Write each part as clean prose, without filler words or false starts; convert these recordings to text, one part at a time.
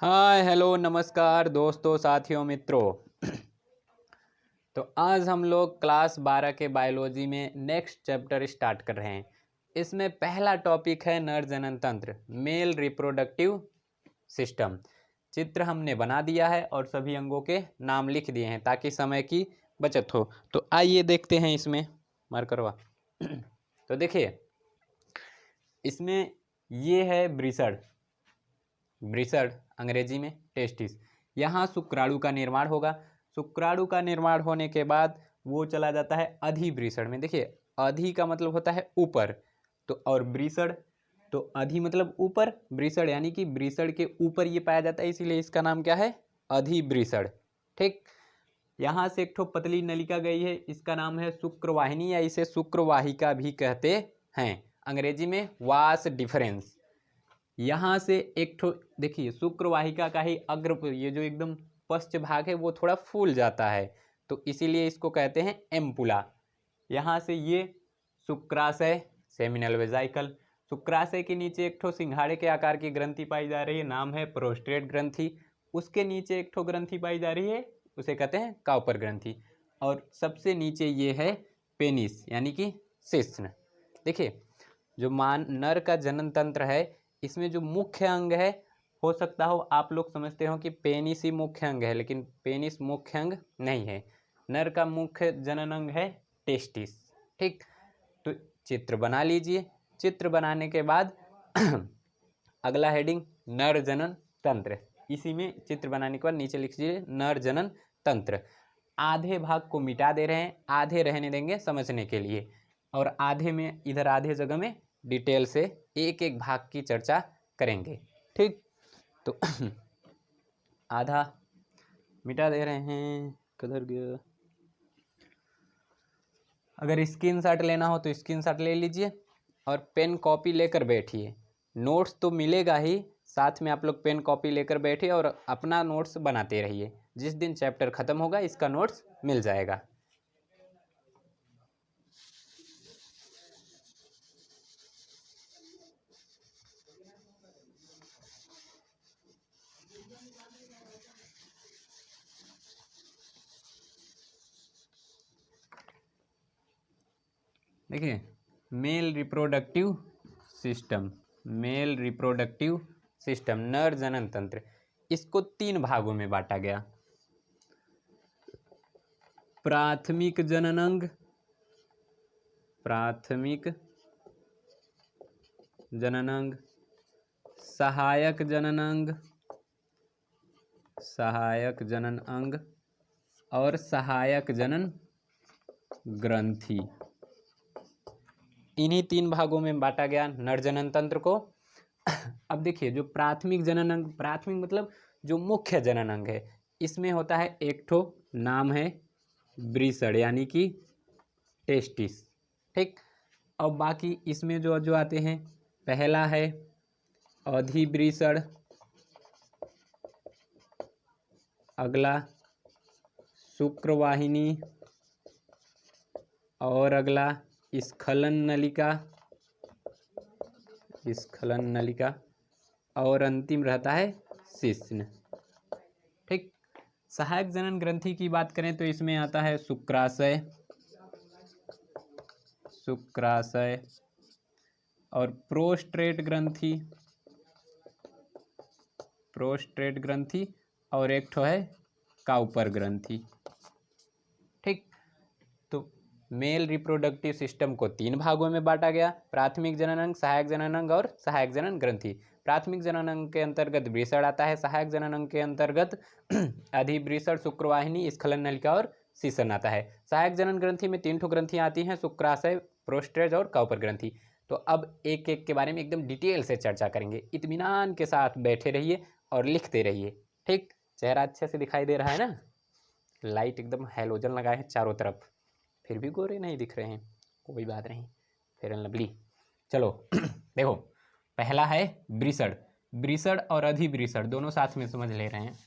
Hi hello नमस्कार दोस्तों साथियों मित्रों। तो आज हम लोग क्लास 12 के बायोलॉजी में नेक्स्ट चैप्टर स्टार्ट कर रहे हैं। इसमें पहला टॉपिक है नर जनन तंत्र, मेल रिप्रोडक्टिव सिस्टम। चित्र हमने बना दिया है और सभी अंगों के नाम लिख दिए हैं ताकि समय की बचत हो। तो आइए देखते हैं इसमें मार्करवा। तो देखिए इसमें ये है ब्रिसड, ब्रिसड अंग्रेजी में टेस्टिस। यहाँ शुक्राणु का निर्माण होगा। शुक्राणु का निर्माण होने के बाद वो चला जाता है अधिब्रिसड में। देखिए अधि का मतलब होता है ऊपर, तो और ब्रिसड तो अधि मतलब ऊपर, ब्रिसड यानी कि ब्रिसड के ऊपर ये पाया जाता है, इसीलिए इसका नाम क्या है, अधिब्रिसड। ठीक, यहाँ से एक ठो पतली नलिका गई है, इसका नाम है शुक्रवाहिनी या इसे शुक्रवाहिका भी कहते हैं, अंग्रेजी में वास डिफरेंस। यहाँ से एक ठो देखिए शुक्रवाहिका का ही अग्र, ये जो एकदम पश्च भाग है वो थोड़ा फूल जाता है, तो इसीलिए इसको कहते हैं एम्पुला। यहाँ से ये शुक्राशय, सेमिनल वेजाइकल। शुक्राशय के नीचे एक ठो सिंघाड़े के आकार की ग्रंथि पाई जा रही है, नाम है प्रोस्टेट ग्रंथि। उसके नीचे एक ठो ग्रंथि पाई जा रही है, उसे कहते हैं काउपर ग्रंथि। और सबसे नीचे ये है पेनिस यानी कि शिश्न। देखिए जो नर का जनन तंत्र है, इसमें जो मुख्य अंग है, हो सकता हो आप लोग समझते हो कि पेनिस ही मुख्य अंग है, लेकिन पेनिस मुख्य अंग नहीं है। नर का मुख्य जनन अंग है टेस्टिस। ठीक, तो चित्र बना लीजिए। चित्र बनाने के बाद अगला हेडिंग नर जनन तंत्र। इसी में चित्र बनाने के बाद नीचे लिख लीजिए नर जनन तंत्र। आधे भाग को मिटा दे रहे हैं, आधे रहने देंगे समझने के लिए, और आधे में इधर आधे जगह में डिटेल से एक एक भाग की चर्चा करेंगे। ठीक, तो आधा मिटा दे रहे हैं, किधर गया। अगर स्क्रीनशॉट लेना हो तो स्क्रीनशॉट ले लीजिए और पेन कॉपी लेकर बैठिए। नोट्स तो मिलेगा ही, साथ में आप लोग पेन कॉपी लेकर बैठिए और अपना नोट्स बनाते रहिए। जिस दिन चैप्टर ख़त्म होगा इसका नोट्स मिल जाएगा। देखिए male reproductive system, male reproductive system, नर जनन तंत्र, इसको 3 भागों में बांटा गया। प्राथमिक जननांग, प्राथमिक जननांग, सहायक जननांग, सहायक जनन अंग, और सहायक जनन ग्रंथि। इन्हीं 3 भागों में बांटा गया नर जनन तंत्र को। अब देखिए जो प्राथमिक जनन अंग, प्राथमिक मतलब जो मुख्य जनन अंग है, इसमें होता है एक ठो, नाम है ब्रिसड यानी कि टेस्टिस। ठीक, अब बाकी इसमें जो जो आते हैं, पहला है अधिब्रिसड, अगला शुक्रवाहिनी, और अगला स्खलन नलिका, स्खलन नलिका, और अंतिम रहता है शिश्न। ठीक, सहायक जनन ग्रंथि की बात करें तो इसमें आता है शुक्राशय, शुक्राशय, और प्रोस्टेट ग्रंथि, प्रोस्टेट ग्रंथि, और एक ठो है काउपर ग्रंथि। ठीक, तो मेल रिप्रोडक्टिव सिस्टम को 3 भागों में बांटा गया, प्राथमिक जननांग, सहायक जननांग और सहायक जनन ग्रंथि। प्राथमिक जननांग के अंतर्गत ब्रिसड आता है, सहायक जननांग के अंतर्गत अधिब्रिसड, शुक्रवाहिनी, स्खलन नलिका और शिश्न आता है। सहायक जनन ग्रंथि में 3 ठो ग्रंथियाँ आती हैं, शुक्राशय, प्रोस्टेट और काउपर ग्रंथि। तो अब एक एक के बारे में एकदम डिटेल से चर्चा करेंगे। इत्मीनान के साथ बैठे रहिए और लिखते रहिए। ठीक, चेहरा अच्छे से दिखाई दे रहा है ना, लाइट एकदम हैलोजन लगाए हैं चारों तरफ, फिर भी गोरे नहीं दिख रहे हैं, कोई बात नहीं, फेयर एंड लवली। चलो देखो पहला है ब्रिसड, ब्रिसड और अधिब्रिसड दोनों साथ में समझ ले रहे हैं।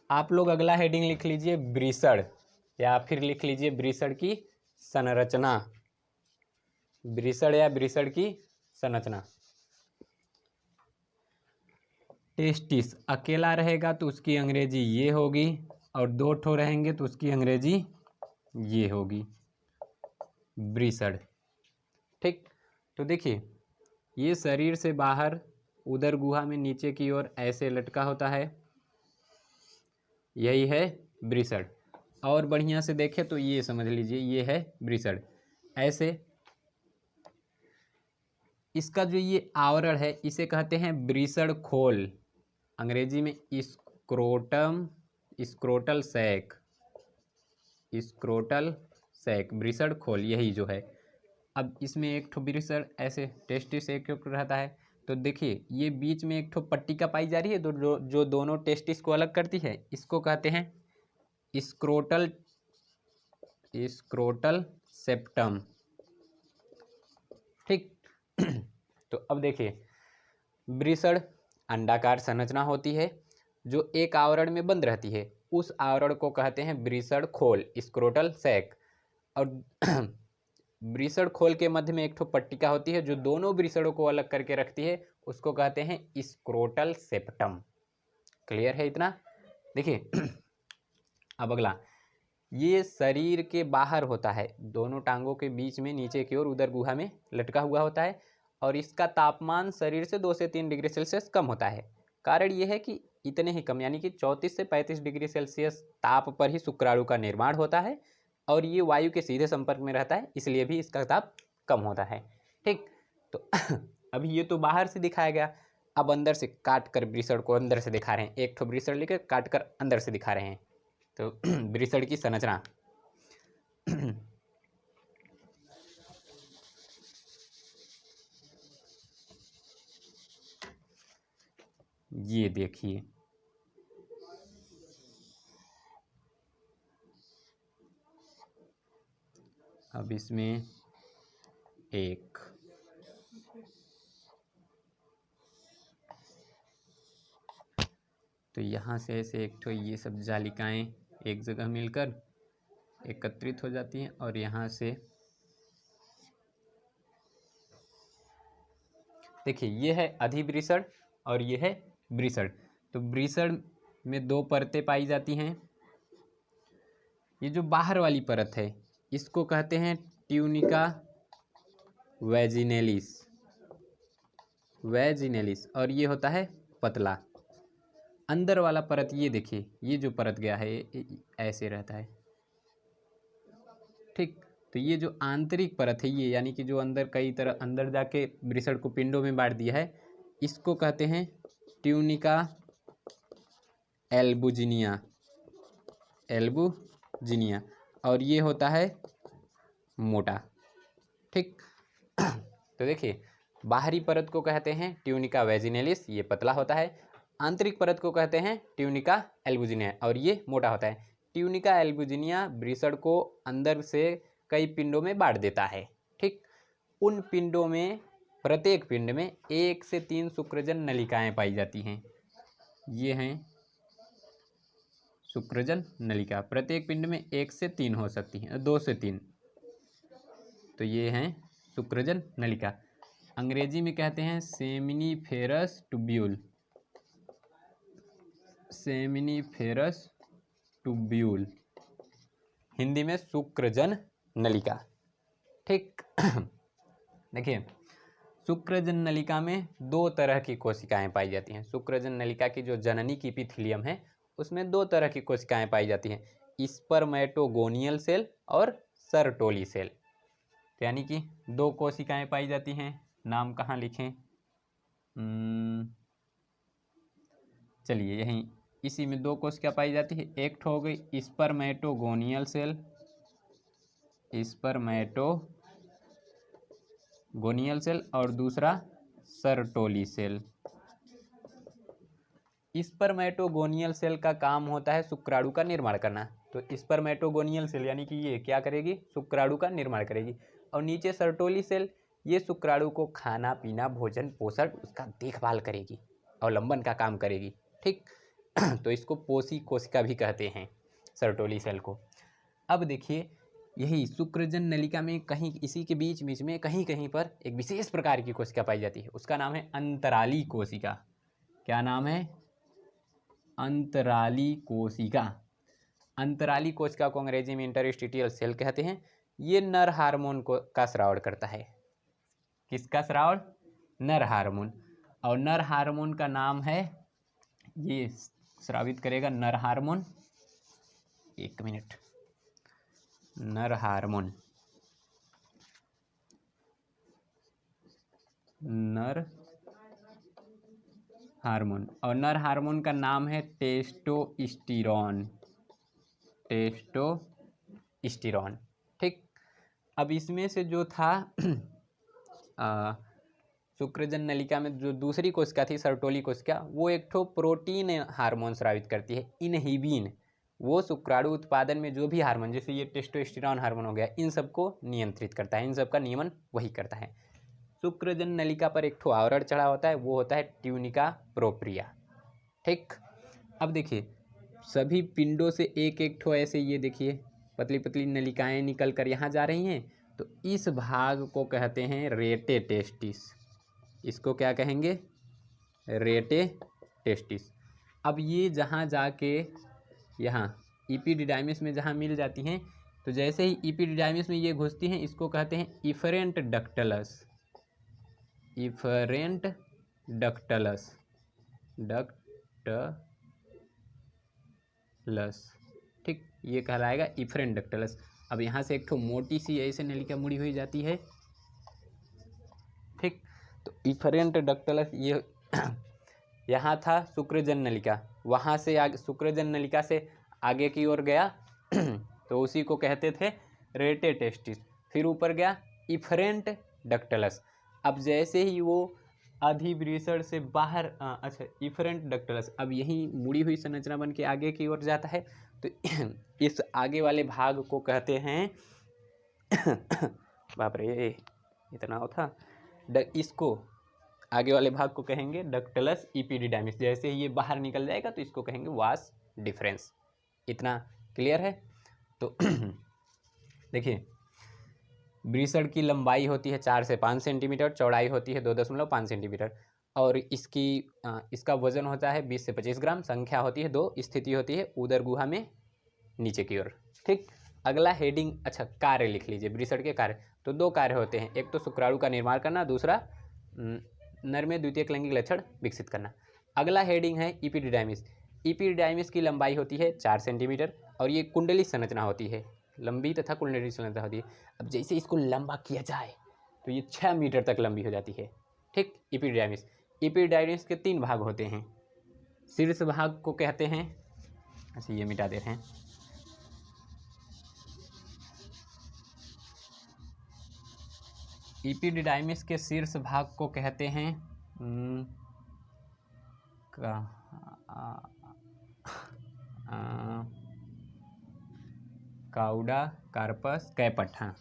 आप लोग अगला हेडिंग लिख लीजिए ब्रिसड, या फिर लिख लीजिए ब्रिसड की संरचना, ब्रिसड या ब्रिसड की संरचना। टेस्टिस अकेला रहेगा तो उसकी अंग्रेजी ये होगी, और 2 ठो रहेंगे तो उसकी अंग्रेजी ये होगी, ब्रीसड। ठीक, तो देखिए ये शरीर से बाहर उदर गुहा में नीचे की ओर ऐसे लटका होता है, यही है ब्रीसड। और बढ़िया से देखें तो ये समझ लीजिए ये है ब्रीसड। ऐसे इसका जो ये आवरण है इसे कहते हैं ब्रीसड खोल, अंग्रेजी में scrotum, scrotal sac, scrotal sac, ब्रीसड खोल यही जो है। अब इसमें एक ठो ब्रीसड ऐसे टेस्टिस एक रहता है, तो देखिए ये बीच में एक ठो पट्टिका पाई जा रही है जो दोनों टेस्टिस को अलग करती है, इसको कहते हैं स्क्रोटल, स्क्रोटल सेप्टम। ठीक तो अब देखिए ब्रीसड अंडाकार संरचना होती है जो एक आवरण में बंद रहती है, उस आवरण को कहते हैं ब्रीसड खोल, स्क्रोटल सैक। और ब्रीसड खोल के मध्य में एक ठो पट्टिका होती है जो दोनों ब्रीसडों को अलग करके रखती है, उसको कहते हैं स्क्रोटल सेप्टम। क्लियर है इतना? देखिए अब अगला, ये शरीर के बाहर होता है, दोनों टांगों के बीच में नीचे की ओर उदर गुहा में लटका हुआ होता है, और इसका तापमान शरीर से 2 से 3 डिग्री सेल्सियस कम होता है। कारण यह है कि इतने ही कम यानी कि 34 से 35 डिग्री सेल्सियस ताप पर ही शुक्राणु का निर्माण होता है, और ये वायु के सीधे संपर्क में रहता है, इसलिए भी इसका ताप कम होता है। ठीक, तो अभी ये तो बाहर से दिखाया गया, अब अंदर से काट कर ब्रीसड को अंदर से दिखा रहे हैं, एक ठो ब्रीसड लेकर काट कर अंदर से दिखा रहे हैं। तो ब्रीसड की संरचना ये देखिए, अब इसमें एक तो यहाँ से ऐसे एक ठो ये सब जालिकाएं एक जगह मिलकर एकत्रित हो जाती हैं, और यहाँ से देखिए ये है अधिब्रीसड और ये है ब्रीसड। तो ब्रीसड में 2 परतें पाई जाती हैं। ये जो बाहर वाली परत है इसको कहते हैं ट्यूनिका वैजिनेलिस, वैजिनेलिस, और ये होता है पतला। अंदर वाला परत ये देखिए, ये जो परत गया है ये ऐसे रहता है। ठीक, तो ये जो आंतरिक परत है ये यानी कि जो अंदर कई तरह अंदर जाके ब्रीसड को पिंडों में बांट दिया है, इसको कहते हैं ट्यूनिका एल्बुजिनिया, एल्बुजिनिया, और ये होता है मोटा। ठीक तो देखिए बाहरी परत को कहते हैं ट्यूनिका वैजिनेलिस, ये पतला होता है। आंतरिक परत को कहते हैं ट्यूनिका एल्बुजिनिया, और ये मोटा होता है। ट्यूनिका एल्बुजिनिया ब्रीसड को अंदर से कई पिंडों में बांट देता है। ठीक, उन पिंडों में प्रत्येक पिंड में 1 से 3 शुक्रजन नलिकाएं पाई जाती हैं। ये हैं शुक्रजन नलिका, प्रत्येक पिंड में 1 से 3 हो सकती हैं, 2 से 3। तो ये हैं शुक्रजन नलिका, अंग्रेजी में कहते हैं seminiferous tubule, seminiferous tubule, Hindi में शुक्रजन नलिका। ठीक देखिए शुक्रजन नलिका में 2 तरह की कोशिकाएं पाई जाती हैं। शुक्रजन नलिका की जो जननी की इपिथीलियम है उसमें 2 तरह की कोशिकाएं पाई जाती हैं, स्पर्मेटोगोनियल सेल और सर्टोली सेल। यानी कि 2 कोशिकाएं पाई जाती हैं। नाम कहाँ लिखें? चलिए यहीं इसी में 2 कोशिका पाई जाती है। एक ठो हो गई स्पर्मेटोगोनियल सेल, स्पर्मेटोगोनियल सेल, और दूसरा सर्टोली सेल। स्पर्मेटोगोनियल सेल का काम होता है शुक्राणु का निर्माण करना। तो स्पर्मेटोगोनियल सेल यानी कि ये क्या करेगी? शुक्राणु का निर्माण करेगी। और नीचे सर्टोली सेल, ये शुक्राणु को खाना पीना भोजन पोषण उसका देखभाल करेगी, अवलंबन का काम करेगी। ठीक तो इसको पोषी कोशिका भी कहते हैं सर्टोली सेल को। अब देखिए यही शुक्रजन नलिका में कहीं इसी के बीच बीच में कहीं कहीं पर एक विशेष प्रकार की कोशिका पाई जाती है, उसका नाम है अंतराली कोशिका। क्या नाम है? अंतराली कोशिका। अंतराली कोशिका को अंग्रेजी में इंटरस्टिशियल सेल कहते हैं। ये नर हार्मोन को का स्राव करता है। किसका स्राव? नर हार्मोन। और नर हार्मोन का नाम है, ये स्रावित करेगा नर हार्मोन। एक मिनट, नर हार्मोन, नर हार्मोन। और नर हार्मोन का नाम है टेस्टोस्टेरोन। टेस्टोस्टेरोन, ठीक। अब इसमें से जो था शुक्रजन नलिका में जो दूसरी कोशिका थी, सर्टोली कोशिका, वो एक ठो प्रोटीन हार्मोन स्रावित करती है, इनहिबिन। वो शुक्राणु उत्पादन में जो भी हार्मोन, जैसे ये टेस्टोस्टेरोन हार्मोन हो गया, इन सबको नियंत्रित करता है, इन सबका नियमन वही करता है। शुक्रजन नलिका पर एक ठो आवरण चढ़ा होता है, वो होता है ट्यूनिका प्रोप्रिया, ठीक। अब देखिए, सभी पिंडों से एक एक ठो ऐसे, ये देखिए पतली पतली नलिकाएं निकल कर यहाँ जा रही हैं। तो इस भाग को कहते हैं रेटे टेस्टिस। इसको क्या कहेंगे? रेटे टेस्टिस। अब ये जहाँ जाके यहाँ इपीडिडाइमिस में जहाँ मिल जाती हैं, तो जैसे ही इपीडिडाइमिस में ये घुसती हैं, इसको कहते हैं इफरेंट डक्टलस। इफरेंट डक्टलस, डक्टलस, ठीक, ये कहलाएगा इफरेंट डक्टलस। अब यहाँ से एक ठो मोटी सी ऐसे नलिका मुड़ी हुई जाती है, ठीक। तो इफरेंट डक्टलस ये यहाँ था शुक्रजन नलिका, वहाँ से आगे शुक्रजन नलिका से आगे की ओर गया तो उसी को कहते थे रेटे टेस्टिस। फिर ऊपर गया इफरेंट डक्टलस। अब जैसे ही वो अधिवृषण से बाहर अच्छा इफरेंट डक्टलस, अब यही मुड़ी हुई संरचना बन के आगे की ओर जाता है। तो इस आगे वाले भाग को कहते हैं बाप रे इतना हो था, इसको आगे वाले भाग को कहेंगे डक्टलस इपीडिडाइमिस। जैसे ही ये बाहर निकल जाएगा तो इसको कहेंगे वास डिफरेंस। इतना क्लियर है? तो देखिए, वृषण की लंबाई होती है 4 से 5 सेंटीमीटर, चौड़ाई होती है 2.5 सेंटीमीटर, और इसका वजन होता है 20 से 25 ग्राम। संख्या होती है 2, स्थिति होती है उदर गुहा में नीचे की ओर, ठीक। अगला हेडिंग, अच्छा कार्य लिख लीजिए, वृषण के कार्य। तो 2 कार्य होते हैं, एक तो शुक्राणु का निर्माण करना, दूसरा नर में द्वितीयक लैंगिक लक्षण विकसित करना। अगला हेडिंग है इपीडिडाइमिस। इपीडिडाइमिस की लंबाई होती है 4 सेंटीमीटर और ये कुंडली संरचना होती है, लंबी तथा कुंडली संरचना होती है। अब जैसे इसको लंबा किया जाए तो ये 6 मीटर तक लंबी हो जाती है, ठीक। इपीडिडाइमिस, इपीडिडाइमिस के 3 भाग होते हैं। शीर्ष भाग को कहते हैं, अच्छा ये मिटा दे रहे हैं, इपीडिडाइमिस के शीर्ष भाग को कहते हैं काउडा कार्पस कैपट। हाँ,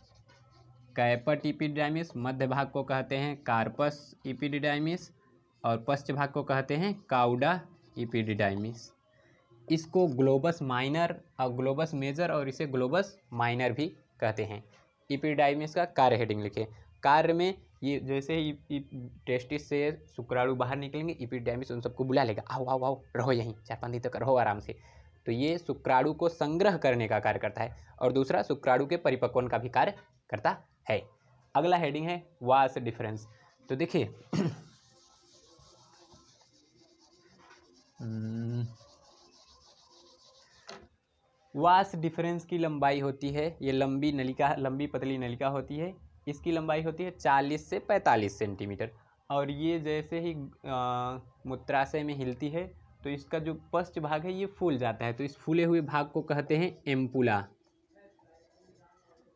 कैपट इपीडिडाइमिस। मध्य भाग को कहते हैं कार्पस इपीडिडाइमिस और पश्च भाग को कहते हैं काउडा इपीडिडाइमिस। इसको ग्लोबस माइनर और ग्लोबस मेजर और इसे ग्लोबस माइनर भी कहते हैं। इपीडिडाइमिस का कार्य हेडिंग लिखे। कार्य में ये जैसे ही टेस्टिस से शुक्राणु बाहर निकलेंगे, इपीडिडाइमिस उन सबको बुला लेगा, आओ आओ आओ रहो यहीं 4-5 दिन तक रहो आराम से। तो ये शुक्राणु को संग्रह करने का कार्य करता है और दूसरा शुक्राणु के परिपक्वन का भी कार्य करता है। अगला हेडिंग है वास डिफरेंस। तो देखिए वास डिफरेंस की लंबाई होती है, ये लंबी नलिका, लंबी पतली नलिका होती है, इसकी लंबाई होती है 40 से 45 सेंटीमीटर। और ये जैसे ही मूत्राशय में हिलती है तो इसका जो पश्च भाग है ये फूल जाता है, तो इस फूले हुए भाग को कहते हैं एम्पुला।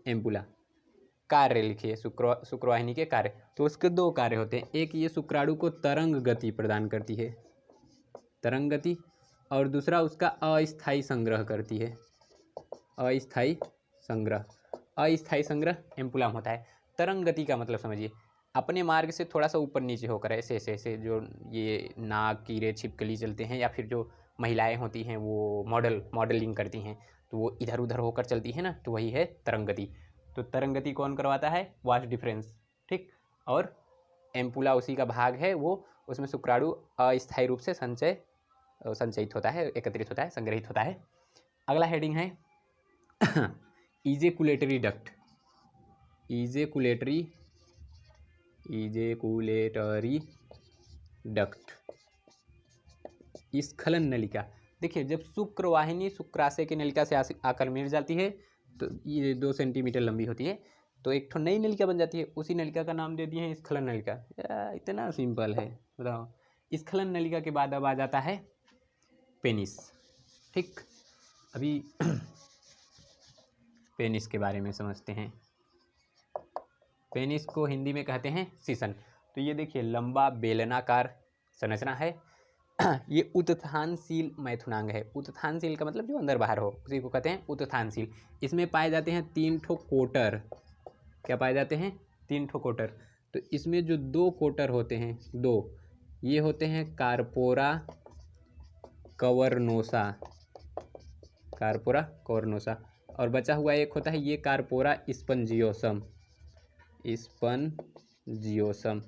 एम्पुला। कार्य लिखिए, शुक्रवाहिनी के कार्य। तो उसके 2 कार्य होते हैं, एक ये शुक्राणु को तरंग गति प्रदान करती है, तरंग गति, और दूसरा उसका अस्थायी संग्रह करती है, अस्थायी संग्रह। अस्थायी संग्रह एम्पुलम होता है। तरंग गति का मतलब समझिए, अपने मार्ग से थोड़ा सा ऊपर नीचे होकर ऐसे ऐसे ऐसे, जो ये नाक, कीड़े, छिपकली चलते हैं, या फिर जो महिलाएं होती हैं वो मॉडलिंग करती हैं तो वो इधर उधर होकर चलती है ना, तो वही है तरंग गति। तो तरंग गति कौन करवाता है? वास डिफरेंस, ठीक। और एम्पुला उसी का भाग है, वो उसमें शुक्राणु अस्थायी रूप से संचय संचयित होता है, एकत्रित होता है, संग्रहित होता है। अगला हेडिंग है इजेकुलेटरी डक्ट। इजेकुलेटरी डक्ट, स्खलन नलिका। देखिए, जब शुक्रवाहिनी शुक्राशय की नलिका से आकर मिल जाती है तो ये 2 सेंटीमीटर लंबी होती है, तो एक ठो नई नलिका बन जाती है। उसी नलिका का नाम दे दिए हैं स्खलन नलिका। इतना सिंपल है, बताओ। स्खलन नलिका के बाद अब आ जाता है पेनिस। ठीक, अभी पेनिस के बारे में समझते हैं। पेनिस को हिंदी में कहते हैं सीसन। तो ये देखिए, लंबा बेलनाकार संरचना है। ये उत्थानशील मैथुनांग है। उत्थानशील का मतलब जो अंदर बाहर हो, उसी को कहते हैं उत्थानशील। इसमें पाए जाते हैं 3 ठो कोटर। क्या पाए जाते हैं? 3 ठो कोटर। तो इसमें जो 2 कोटर होते हैं, 2, ये होते हैं कार्पोरा कवर्नोसा, कार्पोरा कवर्नोसा, और बचा हुआ एक होता है ये कार्पोरा स्पंजियोसम, स्पंजियोसम।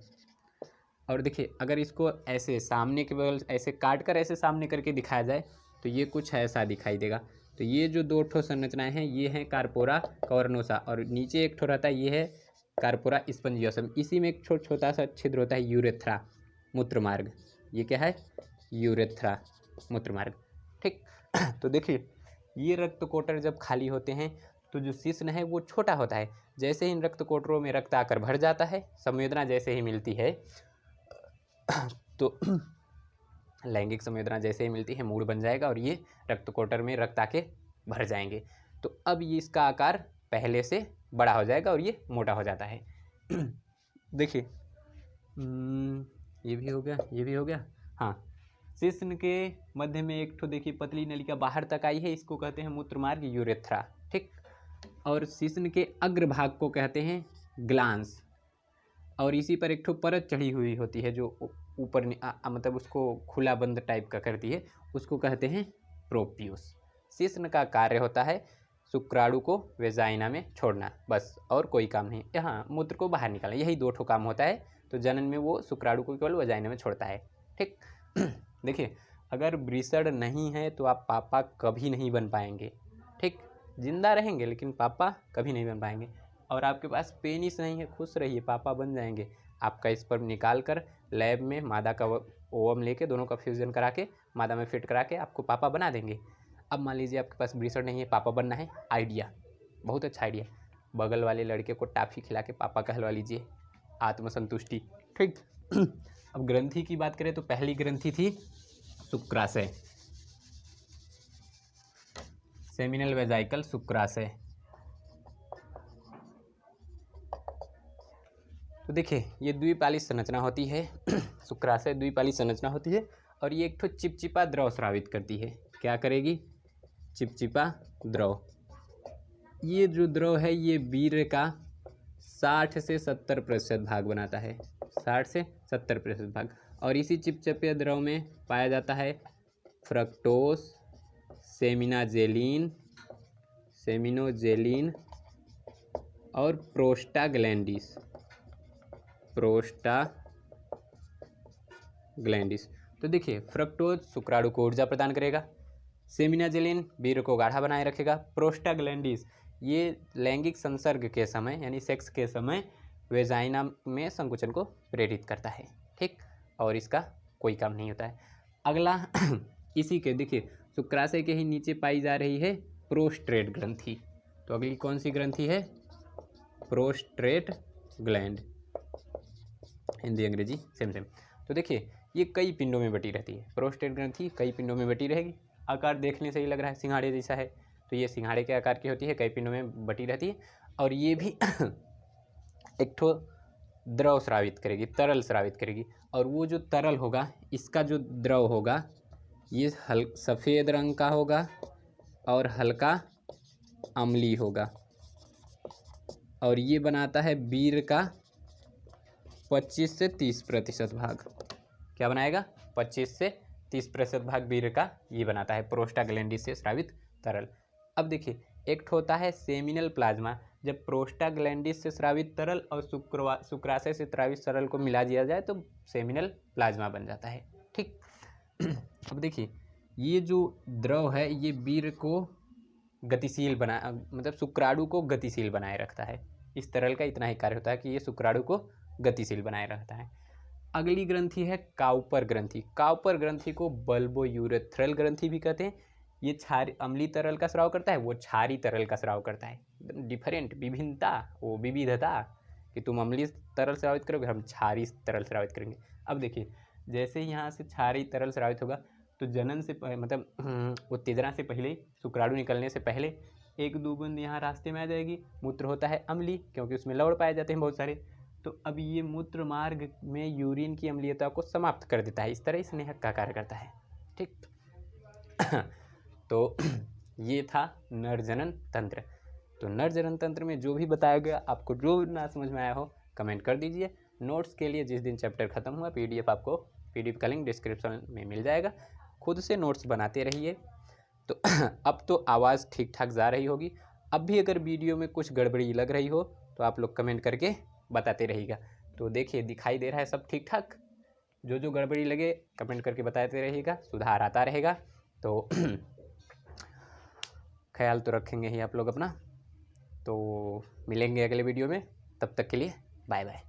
और देखिए, अगर इसको ऐसे सामने के बगल ऐसे काट कर ऐसे सामने करके दिखाया जाए तो ये कुछ ऐसा दिखाई देगा। तो ये जो 2 ठो संरचनाएं हैं ये हैं कार्पोरा कवर्नोसा, और नीचे एक ठो रहता है ये है कार्पोरा स्पंजियोसम। इसी में एक छोटा सा छिद्र होता है यूरेथ्रा, मूत्रमार्ग। ये क्या है? यूरेथ्रा, मूत्रमार्ग। ठीक, तो देखिए, ये रक्त कोटर जब खाली होते हैं तो जो शिश्न है वो छोटा होता है। जैसे ही इन रक्त कोटरों में रक्त आकर भर जाता है, संवेदना जैसे ही मिलती है तो लैंगिक संवेदना जैसे ही मिलती है, मूड बन जाएगा और ये रक्त कोटर में रक्त आके भर जाएंगे। तो अब ये इसका आकार पहले से बड़ा हो जाएगा और ये मोटा हो जाता है। देखिए, ये भी हो गया, ये भी हो गया। हाँ, शिश्न के मध्य में एक ठो देखिए पतली नलिका बाहर तक आई है, इसको कहते हैं मूत्रमार्ग, यूरेथ्रा। ठीक, और शिश्न के अग्रभाग को कहते हैं ग्लांस, और इसी पर एक ठो परत चढ़ी हुई होती है जो ऊपर मतलब उसको खुला बंद टाइप का करती है, उसको कहते हैं प्रोपियूस। शिश्न का कार्य होता है शुक्राणु को वेजाइना में छोड़ना, बस, और कोई काम नहीं। यहाँ मूत्र को बाहर निकालना, यही 2 ठो काम होता है। तो जनन में वो शुक्राणु को केवल वेजाइना में छोड़ता है। ठीक, देखिए, अगर वृषण नहीं है तो आप पापा कभी नहीं बन पाएंगे। ठीक, जिंदा रहेंगे लेकिन पापा कभी नहीं बन पाएंगे। और आपके पास पेनिस नहीं है, खुश रहिए, पापा बन जाएंगे। आपका स्पर्म निकाल कर लैब में मादा का ओवम लेके दोनों का फ्यूजन करा के मादा में फिट करा के आपको पापा बना देंगे। अब मान लीजिए आपके पास वृषण नहीं है, पापा बनना है, आइडिया, बहुत अच्छा आइडिया, बगल वाले लड़के को टाफी खिला के पापा कहलवा लीजिए, आत्मसंतुष्टि। ठीक, अब ग्रंथि की बात करें तो पहली ग्रंथि थी शुक्राशय, सेमिनल वेजाइकल शुक्राशय। तो देखिए, ये द्विपाली संरचना होती है, शुक्राशय द्विपाली संरचना होती है, और ये एक ठो चिपचिपा द्रव स्रावित करती है। क्या करेगी? चिपचिपा द्रव। ये जो द्रव है ये वीर्य का 60 से 70% भाग बनाता है, 60 से 70% भाग। और इसी चिपचिपे द्रव में पाया जाता है फ्रक्टोस, सेमिनोजेलिन और प्रोस्टाग्लैंडिस, तो देखिए, फ्रक्टोज शुक्राणु को ऊर्जा प्रदान करेगा, सेमिनाजेलिन वीर्य को गाढ़ा बनाए रखेगा, प्रोस्टाग्लैंडिस ये लैंगिक संसर्ग के समय यानी सेक्स के समय वेजाइना में संकुचन को प्रेरित करता है। ठीक, और इसका कोई काम नहीं होता है। अगला इसी के देखिए, शुक्राशय के ही नीचे पाई जा रही है प्रोस्टेट ग्रंथि। तो अगली कौन सी ग्रंथि है? प्रोस्टेट ग्लैंड, हिंदी अंग्रेजी सेम। तो देखिए, ये कई पिंडों में बटी रहती है। प्रोस्टेट ग्रंथि कई पिंडों में बटी रहेगी। आकार देखने से ही लग रहा है सिंघाड़े जैसा है, तो ये सिंघाड़े के आकार की होती है, कई पिंडों में बटी रहती है। और ये भी एक ठो द्रव स्रावित करेगी, तरल स्रावित करेगी। और वो जो तरल होगा, इसका जो द्रव होगा ये सफ़ेद रंग का होगा और हल्का अम्लीय होगा, और ये बनाता है वीर्य का 25 से 30% भाग। क्या बनाएगा? 25 से 30% भाग वीर्य का ये बनाता है प्रोस्टाग्लैंडिस से स्रावित तरल। अब देखिए, एक होता है सेमिनल प्लाज्मा। जब प्रोस्टाग्लैंडिस से स्रावित तरल और शुक्राशय से स्रावित तरल को मिला दिया जाए तो सेमिनल प्लाज्मा बन जाता है। ठीक, अब देखिए, ये जो द्रव है ये वीर्य को गतिशील बना मतलब शुक्राणु को गतिशील बनाए रखता है। इस तरल का इतना ही कार्य होता है कि ये शुक्राणु को गतिशील बनाए रखता है। अगली ग्रंथि है काउपर ग्रंथि। काउपर ग्रंथि को बल्बोयूरेथ्रल ग्रंथि भी कहते हैं। ये क्षारी अम्लीय तरल का स्राव करता है, वो क्षारी तरल का स्राव करता है। डिफरेंट, विभिन्नता, वो विविधता कि तुम अम्लीय तरल स्रावित करोगे, हम क्षारी तरल स्रावित करेंगे। अब देखिए, जैसे ही यहाँ से क्षारी तरल स्रावित होगा तो जनन से मतलब उत्तेजना से पहले, शुक्राणु निकलने से पहले एक दो बूंद यहाँ रास्ते में आ जाएगी। मूत्र होता है अम्लीय क्योंकि उसमें लवण पाए जाते हैं बहुत सारे। तो अब ये मूत्र मार्ग में यूरिन की अम्लीयता को समाप्त कर देता है। इस तरह स्नेहक का कार्य करता है। ठीक तो ये था नर जनन तंत्र। तो नर जनन तंत्र में जो भी बताया गया, आपको जो ना समझ में आया हो कमेंट कर दीजिए। नोट्स के लिए जिस दिन चैप्टर खत्म हुआ पीडीएफ आपको पीडीएफ का लिंक डिस्क्रिप्शन में मिल जाएगा। खुद से नोट्स बनाते रहिए। तो अब तो आवाज़ ठीक ठाक जा रही होगी। अब भी अगर वीडियो में कुछ गड़बड़ी लग रही हो तो आप लोग कमेंट करके बताते रहिएगा। तो देखिए दिखाई दे रहा है सब ठीक ठाक। जो जो गड़बड़ी लगे कमेंट करके बताते रहिएगा, सुधार आता रहेगा। तो ख्याल तो रखेंगे ही आप लोग अपना। तो मिलेंगे अगले वीडियो में, तब तक के लिए बाय बाय।